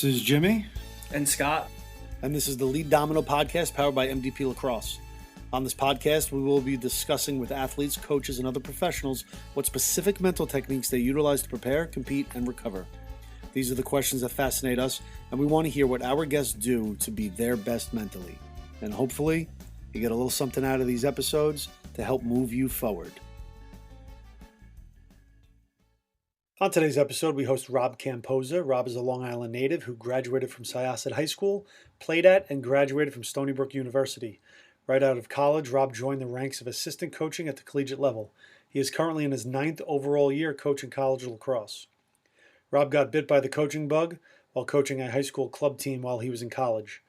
This is Jimmy. And Scott. And this is the Lead Domino podcast powered by MDP Lacrosse. On this podcast, we will be discussing with athletes, coaches, and other professionals what specific mental techniques they utilize to prepare, compete, and recover. These are the questions that fascinate us, and we want to hear what our guests do to be their best mentally. And hopefully, you get a little something out of these episodes to help move you forward. On today's episode, we host Rob Camposa. Rob is a Long Island native who graduated from Syosset High School, played at and graduated from Stony Brook University. Right out of college, Rob joined the ranks of assistant coaching at the collegiate level. He is currently in his 9th overall year coaching college lacrosse. Rob got bit by the coaching bug while coaching a high school club team while he was in college.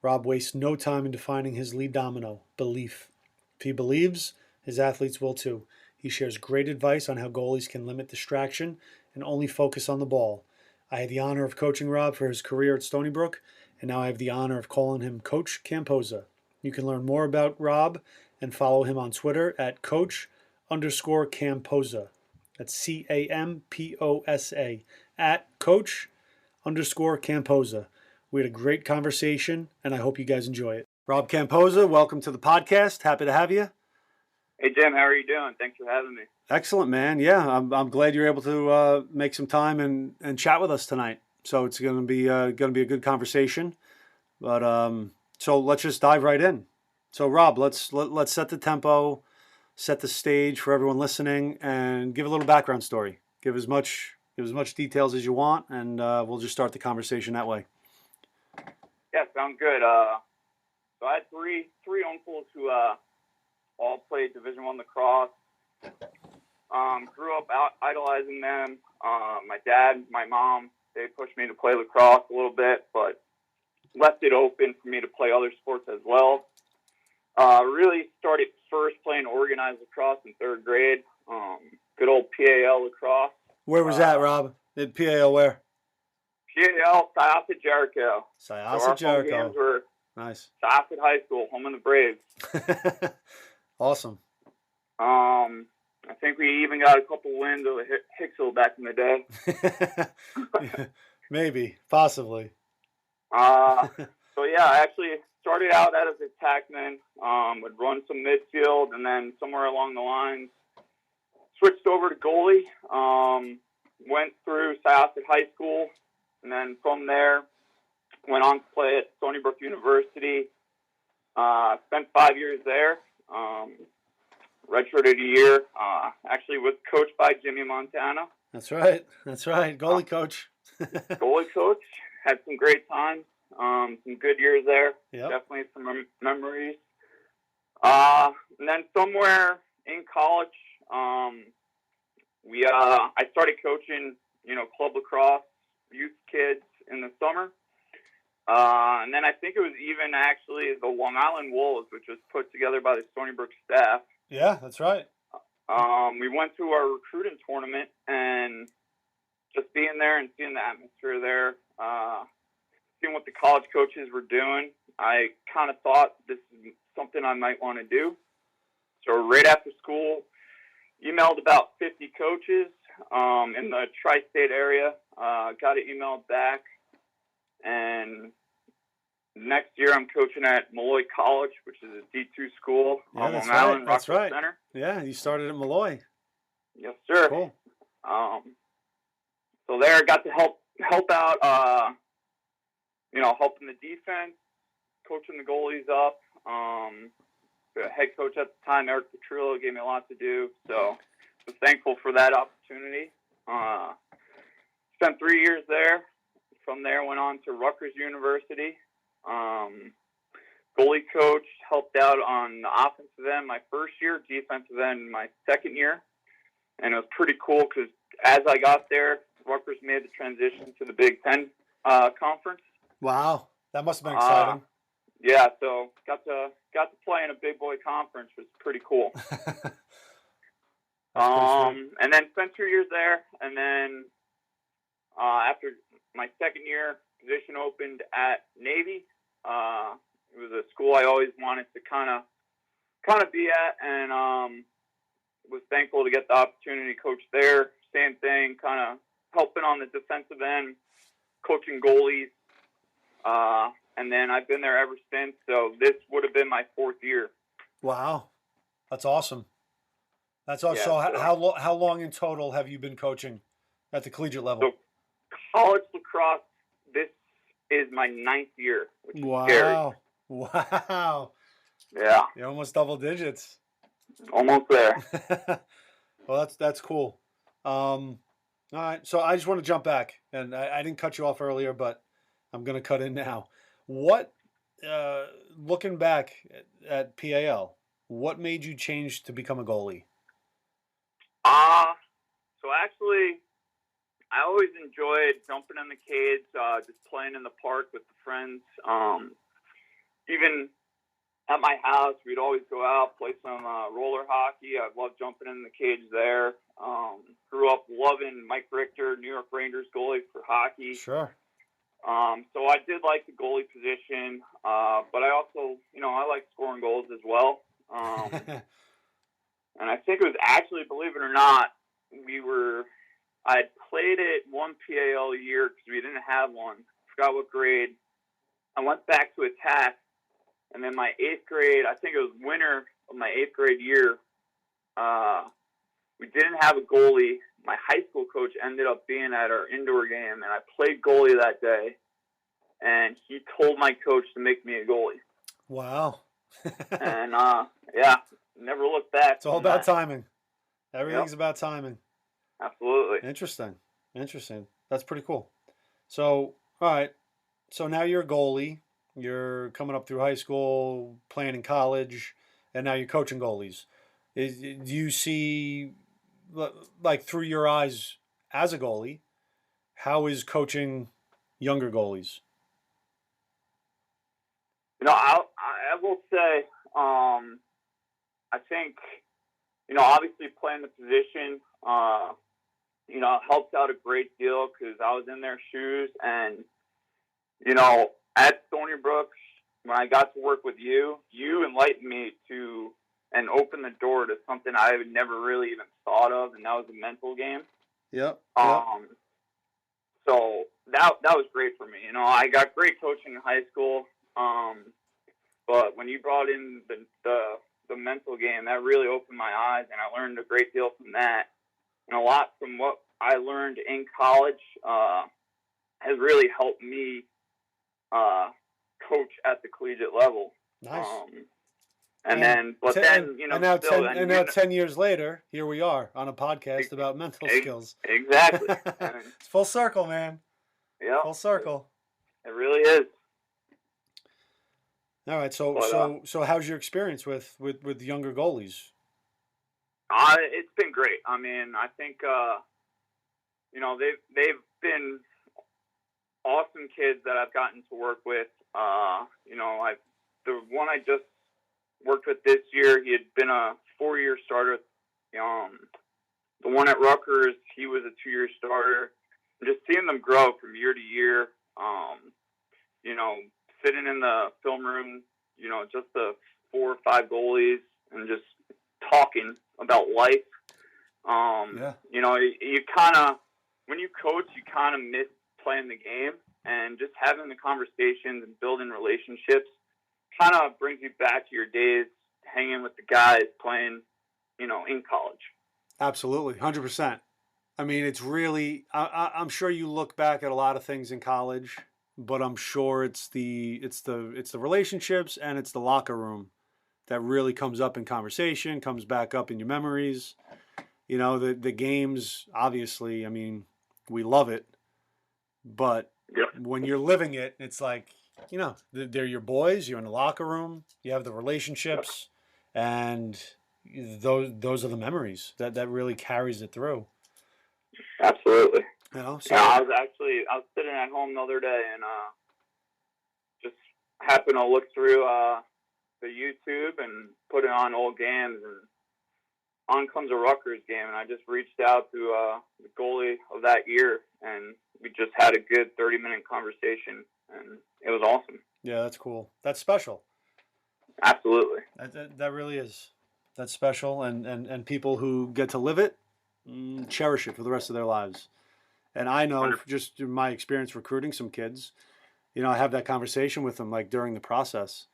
Rob wastes no time in defining his lead domino, belief. If he believes, his athletes will too. He shares great advice on how goalies can limit distraction and only focus on the ball. I had the honor of coaching Rob for his career at Stony Brook, and now I have the honor of calling him Coach Camposa. You can learn more about Rob and follow him on Twitter at Coach_Camposa. That's Camposa, at Coach_Camposa. We had a great conversation, and I hope you guys enjoy it. Rob Camposa, welcome to the podcast. Happy to have you. Hey, Jim, how are you doing? Thanks for having me. Excellent, man. Yeah, I'm glad you're able to make some time and chat with us tonight. So it's going to be a good conversation. But so let's just dive right in. So Rob, let's set the tempo, set the stage for everyone listening, and give a little background story. Give as much details as you want, and we'll just start the conversation that way. Yeah, sounds good. So I had three uncles who all played Division I lacrosse. Grew up idolizing them. My dad, my mom, they pushed me to play lacrosse a little bit, but left it open for me to play other sports as well. Really started first playing organized lacrosse in 3rd grade. Good old PAL lacrosse. Where was that, Rob? Did PAL where? PAL, Syosset Jericho. Syosset Jericho. Home games were nice. Syosset High School, home of the Braves. Awesome. I think we even got a couple wins over Hicksville back in the day. Maybe, possibly. So yeah, I actually started out as a attackman, would run some midfield, and then somewhere along the lines, switched over to goalie, went through Syosset High School, and then from there, went on to play at Stony Brook University, spent 5 years there, redshirted a year, actually was coached by Jimmy Montana. That's right, goalie coach. Goalie coach, had some great times. Some good years there. Yep. Definitely some memories. And then somewhere in college, I started coaching, club lacrosse, youth kids in the summer. And then I think it was even actually the Long Island Wolves, which was put together by the Stony Brook staff. Yeah, that's right. We went to our recruiting tournament, and just being there and seeing the atmosphere there, seeing what the college coaches were doing, I kind of thought this is something I might want to do. So right after school, emailed about 50 coaches in the tri-state area, got it emailed back, and next year I'm coaching at Malloy College, which is a D2 school on Long Island, Rockville Center. Yeah, you started at Malloy. Yes, sir. Cool. So there I got to help out, helping the defense, coaching the goalies up. The head coach at the time, Eric Petrillo, gave me a lot to do, so I was thankful for that opportunity. Spent 3 years there. From there, went on to Rutgers University. Goalie coach, helped out on the offensive end my first year, defensive end my second year. And it was pretty cool because as I got there, Rutgers made the transition to the Big Ten conference. Wow, that must have been exciting. Yeah, so got to play in a big boy conference, which was pretty cool. And then spent 2 years there, and then after my second year, position opened at Navy. It was a school I always wanted to kind of be at, and was thankful to get the opportunity to coach there. Same thing, kind of helping on the defensive end, coaching goalies, and then I've been there ever since. So this would have been my 4th year. Wow, that's awesome. That's awesome. Yeah, So how long in total have you been coaching at the collegiate level? So college lacrosse, this is my 9th year, which is scary. Wow. Yeah. You're almost double digits. Almost there. Well, that's cool. All right, so I just want to jump back, and I didn't cut you off earlier, but I'm going to cut in now. What, looking back at PAL, what made you change to become a goalie? So actually, I always enjoyed jumping in the cage, just playing in the park with the friends. Even at my house, we'd always go out, play some roller hockey. I loved jumping in the cage there. Grew up loving Mike Richter, New York Rangers goalie for hockey. Sure. So I did like the goalie position, but I also, I like scoring goals as well. And I think it was actually, believe it or not, I had played it one PAL year because we didn't have one. Forgot what grade. I went back to attack, and then my 8th grade, I think it was winter of my 8th grade year, we didn't have a goalie. My high school coach ended up being at our indoor game, and I played goalie that day, and he told my coach to make me a goalie. Wow. And, never looked back. It's all about timing. Everything's about timing. Absolutely. Interesting. That's pretty cool. So, all right. So now you're a goalie. You're coming up through high school, playing in college, and now you're coaching goalies. Do you see, like, through your eyes as a goalie, how is coaching younger goalies? I will say, I think, obviously playing the position, helped out a great deal because I was in their shoes. And, at Stony Brook, when I got to work with you enlightened me to and opened the door to something I had never really even thought of, and that was a mental game. Yep. So that was great for me. I got great coaching in high school, but when you brought in the mental game, that really opened my eyes, and I learned a great deal from that. And a lot from what I learned in college has really helped me coach at the collegiate level. Nice. And now 10 years later, here we are on a podcast about mental skills. Exactly. It's full circle, man. Yeah. Full circle. It really is. All right. So how's your experience with younger goalies? It's been great. I mean, I think they've been awesome kids that I've gotten to work with. The one I just worked with this year, he had been a 4-year starter. The one at Rutgers, he was a 2-year starter. And just seeing them grow from year to year, sitting in the film room, just the 4 or 5 goalies and just talking about life. You kind of, when you coach, you kind of miss playing the game, and just having the conversations and building relationships kind of brings you back to your days hanging with the guys playing, in college. Absolutely. 100%. I mean, it's really, I'm sure you look back at a lot of things in college, but I'm sure it's the relationships and it's the locker room that really comes up in conversation, comes back up in your memories. The games, obviously, I mean, we love it, but when you're living it, it's like, they're your boys, you're in the locker room, you have the relationships, and those are the memories that really carries it through. Absolutely. So I was sitting at home the other day and just happened to look through the YouTube and put it on old games, and on comes a Rutgers game, and I just reached out to the goalie of that year, and we just had a good 30-minute conversation, and it was awesome. Yeah, that's cool. That's special. Absolutely. That really is. That's special, and people who get to live it cherish it for the rest of their lives. And I know just through my experience recruiting some kids, I have that conversation with them like during the process.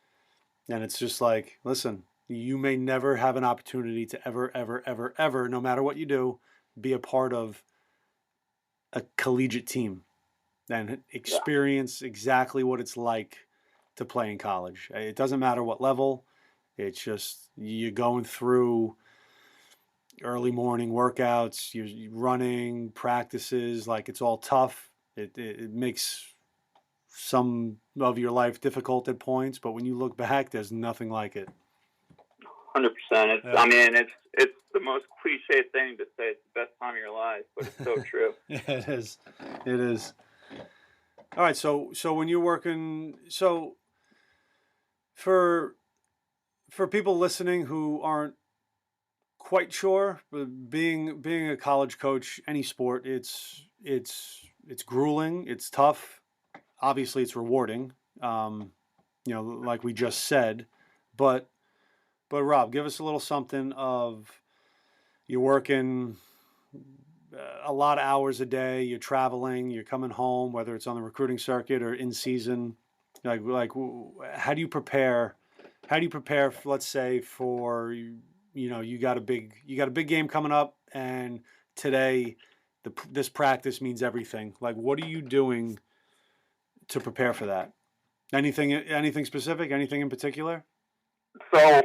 And it's just like, listen, you may never have an opportunity to ever, ever, ever, ever, no matter what you do, be a part of a collegiate team and experience exactly what it's like to play in college. It doesn't matter what level. It's just you're going through early morning workouts, you're running practices, like it's all tough. It makes some of your life difficult at points, but when you look back, there's nothing like it. 100%. I mean, it's the most cliche thing to say. It's the best time of your life, but it's so true. It is. It is. All right. So when you're working, so for people listening who aren't quite sure, being a college coach, any sport, it's grueling, it's tough. Obviously, it's rewarding. Like we just said, but Rob, give us a little something of you're working a lot of hours a day, you're traveling, you're coming home, whether it's on the recruiting circuit or in season. Like how do you prepare? Let's say for you got a big game coming up, and today this practice means everything. Like, what are you doing to prepare for that? Anything specific? Anything in particular? So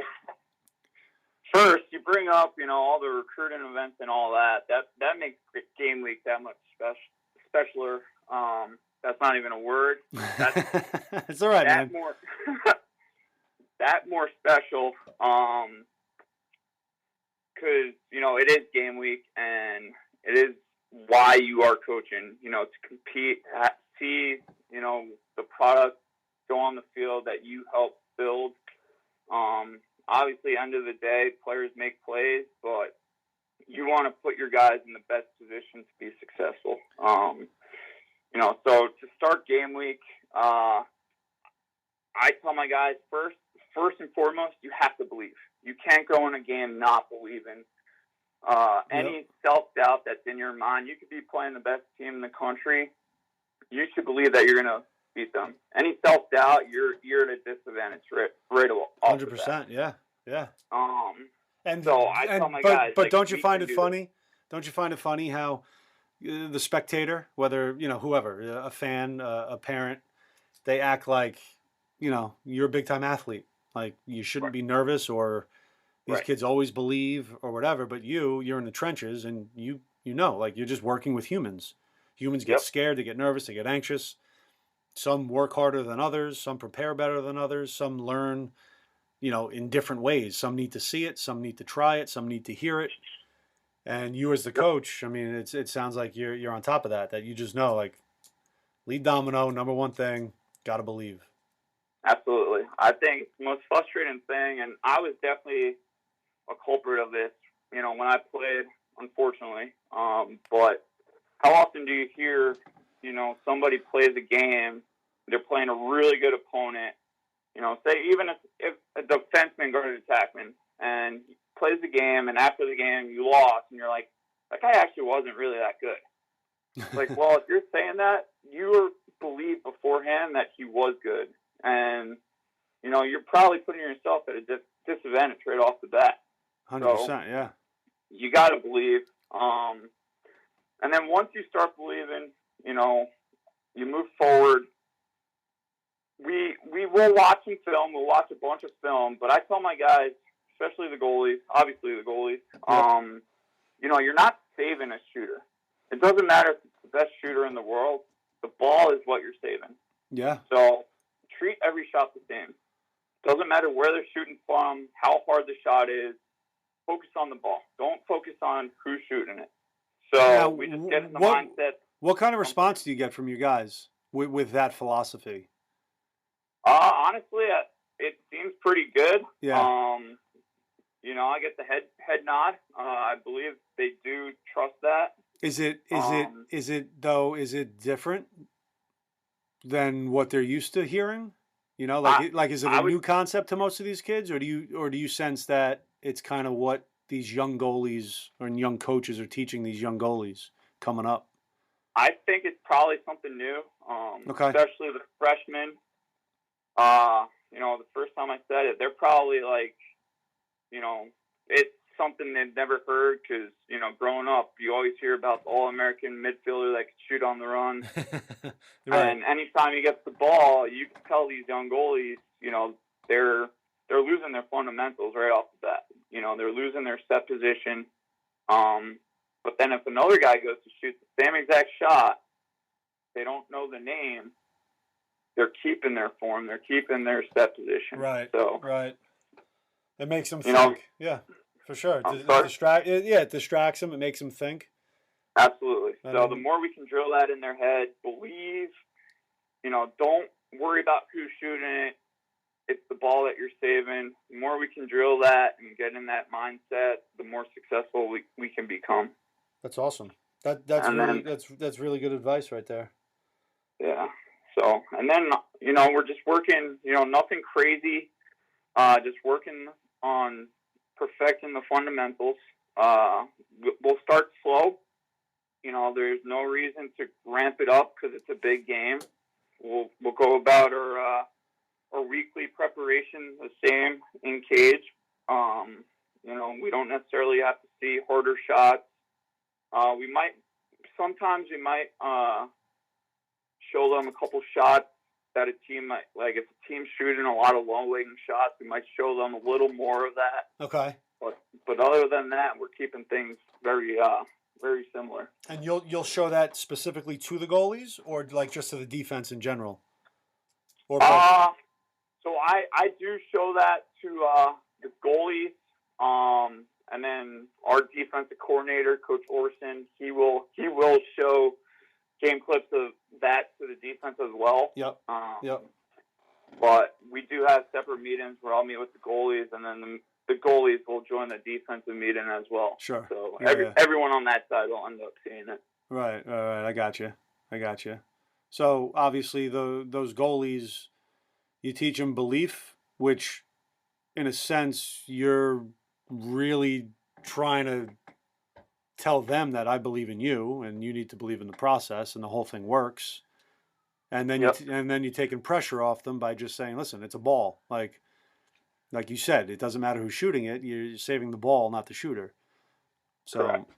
first, you bring up all the recruiting events and all that. That makes game week that much specialer. That's not even a word. It's all right, man. That more special. Because it is game week, and it is why you are coaching. To compete, see the product go on the field that you help build. Obviously, end of the day, players make plays, but you want to put your guys in the best position to be successful. So to start game week, I tell my guys first and foremost, you have to believe. You can't go in a game not believing. Any self-doubt that's in your mind, you could be playing the best team in the country. You should believe that you're going to beat them. Any self-doubt, you're at a disadvantage right off. 100%, yeah. And so I tell my guys, but don't you find it funny? Don't you find it funny how the spectator, whether whoever, a fan, a parent, they act like you're a big time athlete, like you shouldn't be nervous, or these kids always believe or whatever. But you're in the trenches, and like you're just working with humans. Humans get scared, they get nervous, they get anxious. Some work harder than others. Some prepare better than others. Some learn, in different ways. Some need to see it. Some need to try it. Some need to hear it. And you, as the coach, I mean, it sounds like you're on top of that. That you just know, like, lead domino, number one thing, got to believe. Absolutely. I think it's the most frustrating thing, and I was definitely a culprit of this. When I played, unfortunately. But how often do you hear? Somebody plays a game, they're playing a really good opponent. Say even if a defenseman guarded attackman and plays the game, and after the game you lost, and you're like, that guy actually wasn't really that good. Like, well, if you're saying that, you believed beforehand that he was good, and you're probably putting yourself at a disadvantage right off the bat. 100%, yeah. You got to believe, and then once you start believing, you move forward. We will watch some film. We'll watch a bunch of film. But I tell my guys, especially the goalies, you're not saving a shooter. It doesn't matter if it's the best shooter in the world. The ball is what you're saving. Yeah. So treat every shot the same. Doesn't matter where they're shooting from, how hard the shot is. Focus on the ball. Don't focus on who's shooting it. So now, we just get in the mindset. What kind of response do you get from you guys with that philosophy? Honestly, it seems pretty good. Yeah. I get the head nod. I believe they do trust that. Is it different than what they're used to hearing? Is it a new concept to most of these kids, or do you sense that it's kind of what these young goalies or young coaches are teaching these young goalies coming up? I think it's probably something new, Okay. especially the freshmen. The first time I said it, they're probably like, it's something they've never heard because, growing up, you always hear about the All-American midfielder that could shoot on the run. Right. And anytime he gets the ball, you can tell these young goalies, they're losing their fundamentals right off the bat. They're losing their set position. But then if another guy goes to shoot the same exact shot, they don't know the name, they're keeping their form, they're keeping their set position. Right. So, right. It makes them think. Yeah, for sure. It distracts them. It makes them think. Absolutely. So the more we can drill that in their head, believe, don't worry about who's shooting it. It's the ball that you're saving. The more we can drill that and get in that mindset, the more successful we can become. That's awesome. That's really good advice right there. Yeah. So, and then, we're just working, nothing crazy, just working on perfecting the fundamentals. We'll start slow. There's no reason to ramp it up because it's a big game. We'll go about our weekly preparation the same in cage. We don't necessarily have to see harder shots. Sometimes we might show them a couple shots that a team might, like if a team's shooting a lot of long-waiting shots, we might show them a little more of that. Okay. But other than that, we're keeping things very very similar. And you'll show that specifically to the goalies, or like just to the defense in general? Or so I do show that to the goalies, and then our defensive coordinator, Coach Orson, he will show game clips of that to the defense as well. Yep. But we do have separate meetings where I'll meet with the goalies, and then the goalies will join the defensive meeting as well. Sure. So everyone on that side will end up seeing it. Right. I got you. So obviously those goalies, you teach them belief, which in a sense you're really trying to tell them that I believe in you and you need to believe in the process and the whole thing works. And then you're taking pressure off them by just saying, listen, it's a ball. Like you said, it doesn't matter who's shooting it. You're saving the ball, not the shooter. So correct.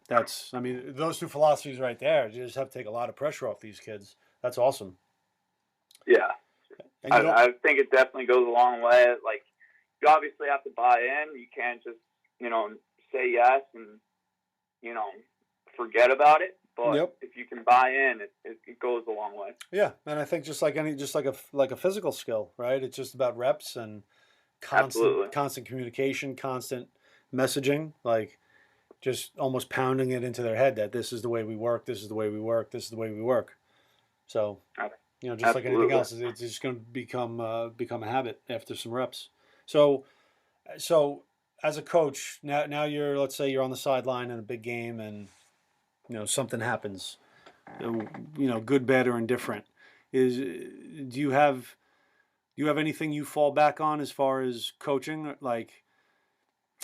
Those two philosophies right there, you just have to take a lot of pressure off these kids. That's awesome. Yeah. I think it definitely goes a long way. Like, you obviously have to buy in. You can't just, say yes and, forget about it. But if you can buy in, it goes a long way. Yeah, and I think just like a physical skill, right? It's just about reps and constant communication, constant messaging, like just almost pounding it into their head that this is the way we work, this is the way we work, this is the way we work. So, just like anything else, it's just going to become a habit after some reps. So as a coach, now let's say you're on the sideline in a big game and something happens, good, bad, or indifferent. Do you have anything you fall back on as far as coaching? Like,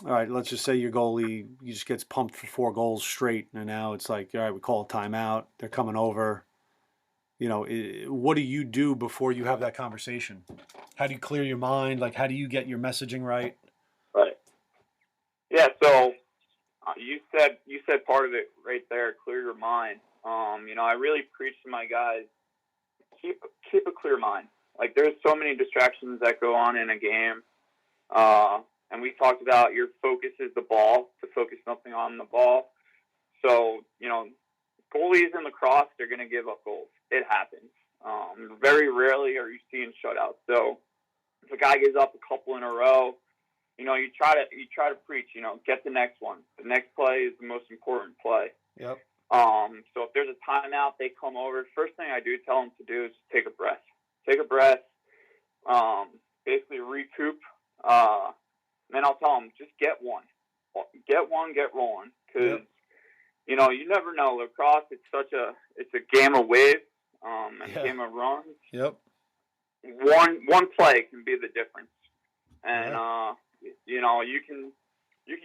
all right, let's just say your goalie just gets pumped for 4 goals straight, and now it's like, all right, we call a timeout. They're coming over. What do you do before you have that conversation? How do you clear your mind? Like, how do you get your messaging right? Right. Yeah. So you said part of it right there. Clear your mind. I really preach to my guys, keep a clear mind. Like, there's so many distractions that go on in a game. And we talked about your focus is the ball, to focus nothing on the ball. So, goalies in lacrosse, they're going to give up goals. It happens. Very rarely are you seeing shutouts. So if a guy gives up a couple in a row, you try to preach, get the next one. The next play is the most important play. Yep. So if there's a timeout, they come over. First thing I do tell them to do is take a breath. Take a breath. Basically recoup. Then I'll tell them, just get one. Get one, get rolling. Because, you never know. Lacrosse, it's a game of waves, a game of runs. Yep. One play can be the difference. And, you can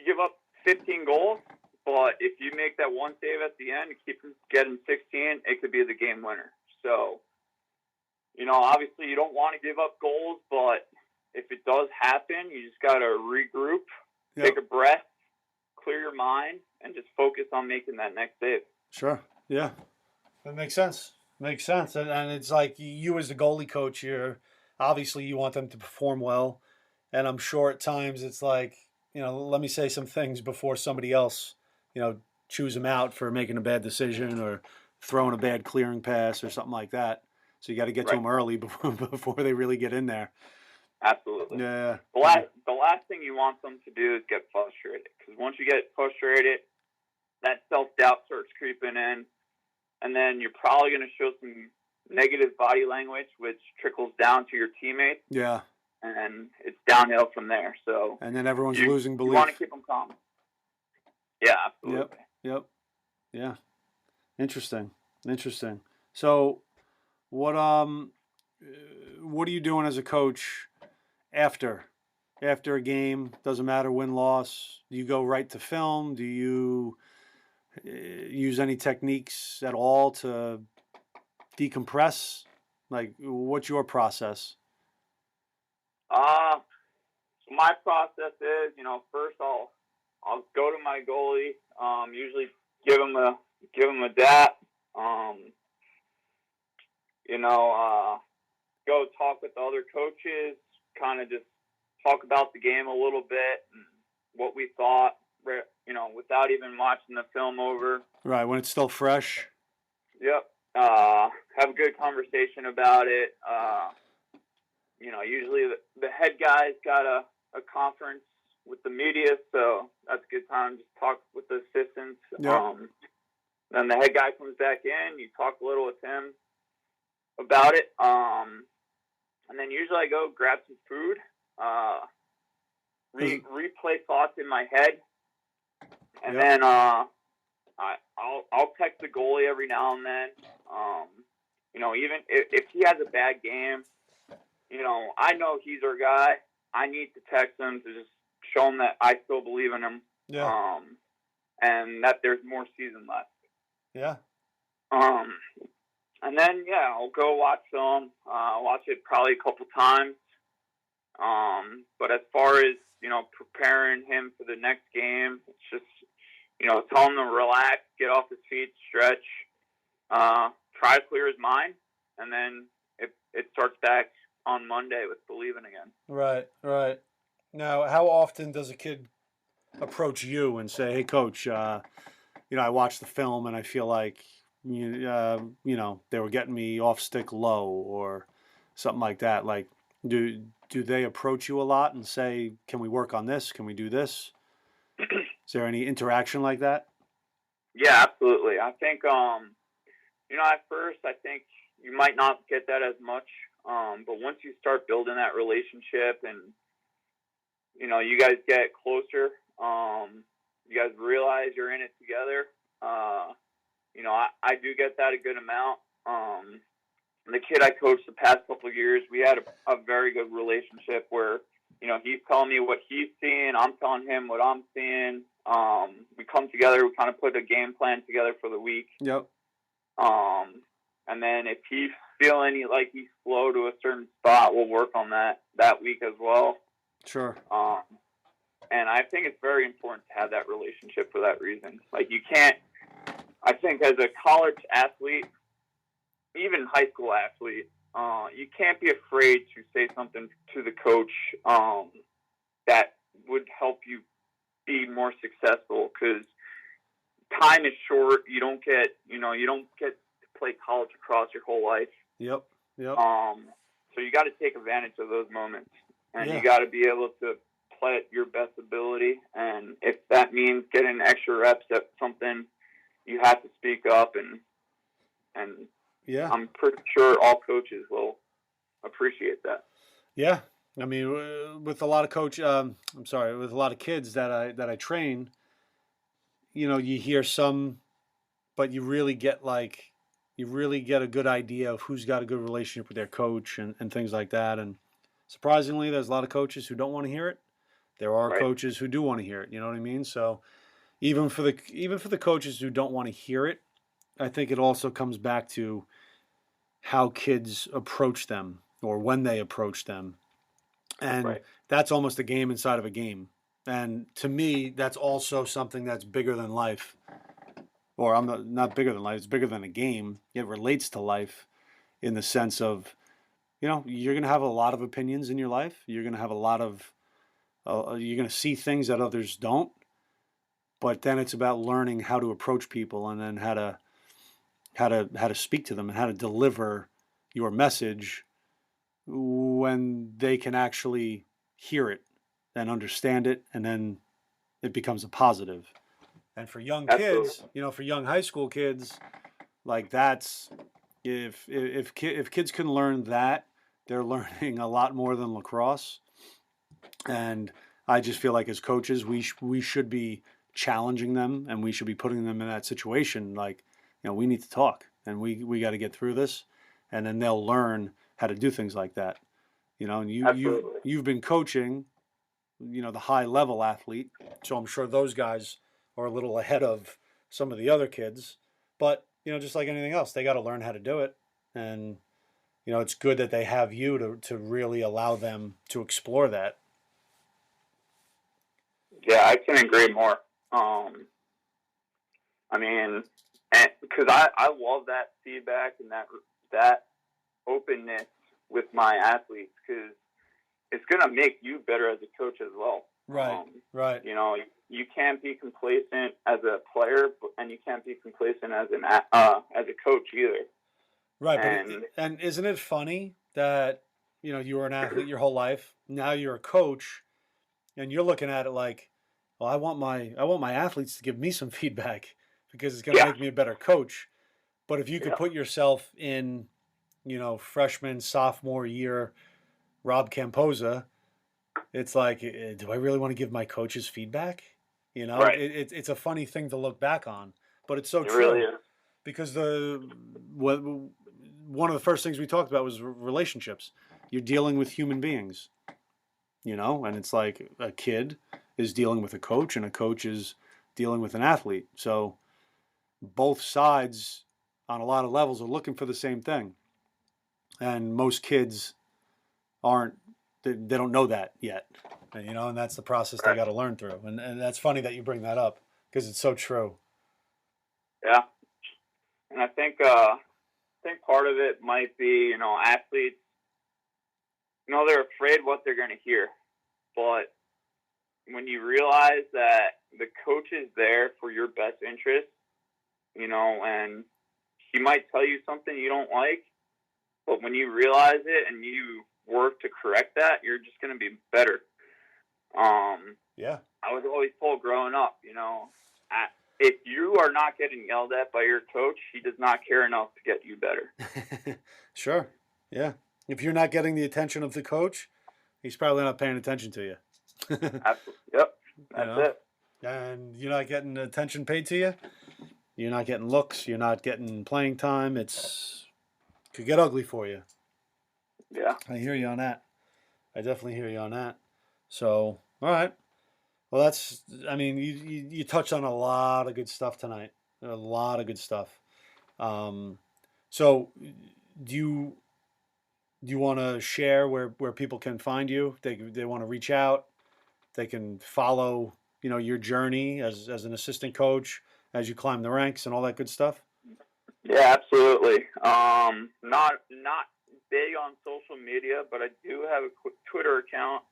give up 15 goals, but if you make that one save at the end and keep them getting 16, it could be the game winner. So, obviously you don't want to give up goals, but if it does happen, you just got to regroup, take a breath, clear your mind, and just focus on making that next save. Sure. Yeah. That makes sense. Makes sense. And it's like you as the goalie coach, obviously you want them to perform well. And I'm sure at times it's like, let me say some things before somebody else, chews them out for making a bad decision or throwing a bad clearing pass or something like that. So you got to get to them early before they really get in there. Absolutely. Yeah. The last thing you want them to do is get frustrated, because once you get frustrated, that self-doubt starts creeping in, and then you're probably going to show some negative body language, which trickles down to your teammates. Yeah. And it's downhill from there. So. And then everyone's losing belief. You want to keep them calm. Yeah, absolutely. Yep. Yeah. Interesting. So, what are you doing as a coach after a game? Doesn't matter win loss. Do you go right to film? Do you use any techniques at all to decompress? Like, what's your process? So my process is, first I'll go to my goalie. Usually give him a dap. Go talk with the other coaches. Kind of just talk about the game a little bit and what we thought. Without even watching the film over. Right, when it's still fresh. Yep. Have a good conversation about it. Usually the head guy's got a conference with the media, so that's a good time to just talk with the assistants. Yep. Then the head guy comes back in, you talk a little with him about it. And then usually I go grab some food, replay thoughts in my head. And then I'll text the goalie every now and then. Even if he has a bad game, I know he's our guy. I need to text him to just show him that I still believe in him. Yeah. And that there's more season left. Yeah. And then I'll go watch film. Watch it probably a couple times. But as far as preparing him for the next game, it's just tell him to relax, get off his feet, stretch, try to clear his mind, and then it starts back on Monday with believing again. Right. Now, how often does a kid approach you and say, "Hey, coach, I watched the film and I feel like they were getting me off stick low," or something like that? Like, do they approach you a lot and say, "Can we work on this? Can we do this?" Is there any interaction like that? Yeah, absolutely. I think, at first, I think you might not get that as much. But once you start building that relationship and, you guys get closer, you guys realize you're in it together. I do get that a good amount. The kid I coached the past couple of years, we had a very good relationship where, he's telling me what he's seeing. I'm telling him what I'm seeing. We come together. We kind of put a game plan together for the week. Yep. And then if he's feeling like he's slow to a certain spot, we'll work on that week as well. Sure. And I think it's very important to have that relationship for that reason. Like, you can't, I think as a college athlete, even high school athlete, you can't be afraid to say something to the coach that would help you be more successful, because time is short. You don't get to play college across your whole life. Yep. So you got to take advantage of those moments, and you got to be able to play at your best ability. And if that means getting extra reps at something, you have to speak up, and I'm pretty sure all coaches will appreciate that. Yeah. I mean, with a lot of with a lot of kids that I train, you hear some, but you really get a good idea of who's got a good relationship with their coach and things like that. And surprisingly, there's a lot of coaches who don't want to hear it. There are coaches who do want to hear it. You know what I mean? So even for the coaches who don't want to hear it, I think it also comes back to how kids approach them or when they approach them. And Right. that's almost a game inside of a game. And to me, that's also something that's bigger than life. Or I'm not bigger than life, it's bigger than a game. It relates to life in the sense of, you're going to have a lot of opinions in your life. You're going to have a lot of, you're going to see things that others don't. But then it's about learning how to approach people and then how to speak to them and how to deliver your message when they can actually hear it and understand it, and then it becomes a positive. And for young Absolutely. kids, for young high school kids, like that's if kids can learn that, they're learning a lot more than lacrosse. And I just feel like as coaches, we should be challenging them and we should be putting them in that situation. Like, we need to talk and we got to get through this, and then they'll learn how to do things like that. And Absolutely. you've been coaching, the high level athlete, so I'm sure those guys are a little ahead of some of the other kids. But just like anything else, they got to learn how to do it, and it's good that they have you to really allow them to explore that. Yeah, I can agree more. I mean, because I love that feedback and that openness with my athletes, because it's gonna make you better as a coach as well. Right. Right. You can't be complacent as a player, and you can't be complacent as as a coach either. Right. And and isn't it funny that you were an athlete your whole life? Now you're a coach, and you're looking at it like, well, I want my athletes to give me some feedback because it's going to yeah, make me a better coach. But if you could yeah, put yourself in, freshman, sophomore year, Rob Camposa, it's like, do I really want to give my coaches feedback? right. It's a funny thing to look back on, but it's so It really true is. because one of the first things we talked about was relationships. You're dealing with human beings, and it's like a kid is dealing with a coach and a coach is dealing with an athlete. So both sides on a lot of levels are looking for the same thing. And most kids they don't know that yet. And that's the process they Right. got to learn through. And that's funny that you bring that up because it's so true. Yeah, and I think part of it might be athletes. They're afraid what they're going to hear, but when you realize that the coach is there for your best interest, and he might tell you something you don't like, but when you realize it and you work to correct that, you're just going to be better. Yeah. I was always told growing up, if you are not getting yelled at by your coach, he does not care enough to get you better. Sure. Yeah. If you're not getting the attention of the coach, he's probably not paying attention to you. Absolutely. Yep. That's it. And you're not getting attention paid to you. You're not getting looks. You're not getting playing time. It could get ugly for you. Yeah. I hear you on that. I definitely hear you on that. So, all right. Well, you touched on a lot of good stuff tonight. A lot of good stuff. So, do you want to share where people can find you? They want to reach out. They can follow your journey as an assistant coach as you climb the ranks and all that good stuff. Yeah, absolutely. Not big on social media, but I do have a Twitter account.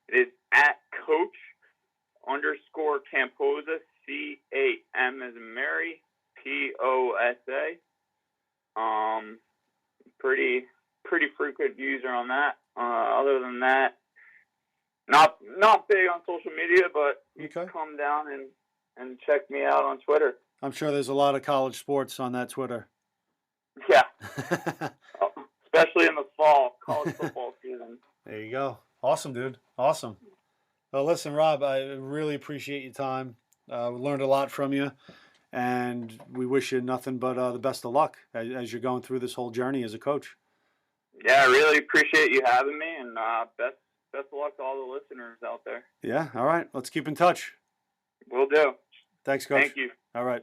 It is at Coach_Camposa, CAM as in Mary, POSA. Pretty frequent user on that. Other than that, not big on social media, but you can come down and check me out on Twitter. I'm sure there's a lot of college sports on that Twitter. Yeah. Especially in the fall, college football season. There you go. Awesome, dude. Awesome. Well, listen, Rob, I really appreciate your time. We learned a lot from you, and we wish you nothing but the best of luck as you're going through this whole journey as a coach. Yeah, I really appreciate you having me, and best of luck to all the listeners out there. Yeah, all right. Let's keep in touch. Will do. Thanks, Coach. Thank you. All right.